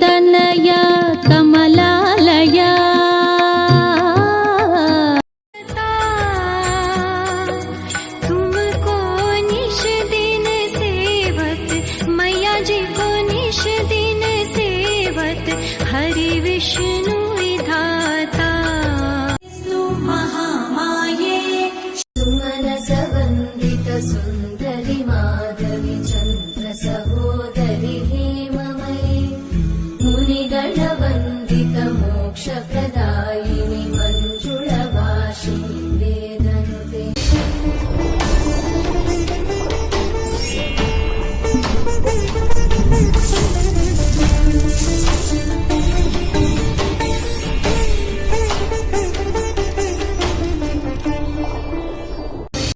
तनया कमलालया तुमको निश दिन सेवत मैया जी को निश दिन सेवत हरि विष्णु विधाता महामाये सुमनस वंदित सुंदरी माधवी चंद्र सहोदरी हेममयी मुनिगण वंदित मोक्ष प्रदायिनी मंजुळवासी वेदनुते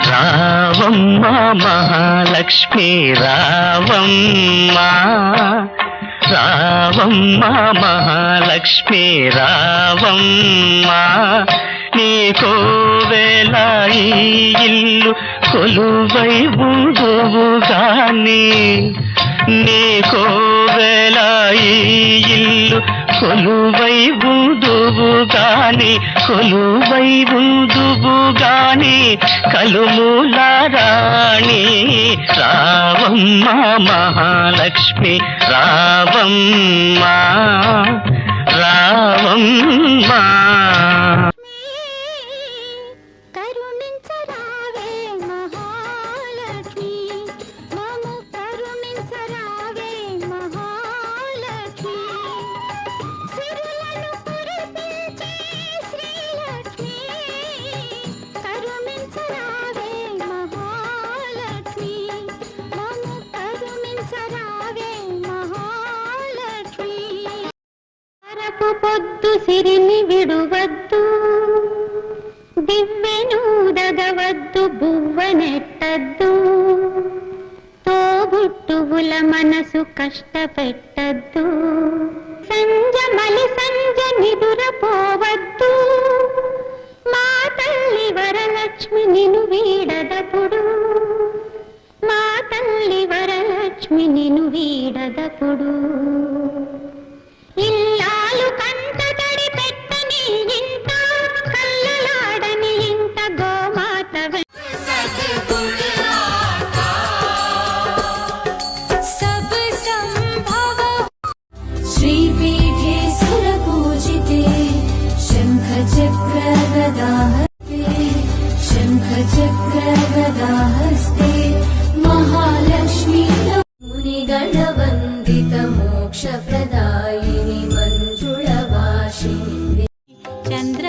రావమ్మ మహాలక్ష్మి రావమ్మ రావమ్మ మహాలక్ష్మి రావమ్మ నీకోవేళ ఈ ఇల్లు కొలువై ఉందువుగాని నీకోవేళ ఈ ఇల్లు కొలువై ఉందువుగాని కొలువై ఉందువుగాని కలుమూలారాణి రావమ్మ మహాలక్ష్మి రావమ్మ రావమ్మ కరుణించరావే మహాలక్ష్మి మము కరుణించరావే మహాలక్ష్మి సిరులను కురిపించే శ్రీలక్ష్మి కరుణించరావే మహాలక్ష్మి మము కరుణించరావే మహాలక్ష్మి అరపు పొద్దు సిరిని విడువద్దు దివ్వెనూదగవద్దు బువ్వనెట్టద్దు తోబుట్టువుల మనసు కష్టపెట్టద్దు సంజమలి సంజ నిదురపోవద్దు మా తల్లి వరలక్ష్మి నిను వీడదపుడు మా తల్లి వరలక్ష్మి నిను వీడదపుడు ఇల్లాలు కంట తడి పెట్టని ఇంట కళ్ళలాడని ఇంట గోమాత सब संभव श्रीपीठे सुरपूजिते शंख चक्र गदाहस्ते शंख चक्र गदाहस्ते महालक्ष्मी मुनिगण वंदित मोक्ष प्रदायिनी मंजुळवासिनी चंद्र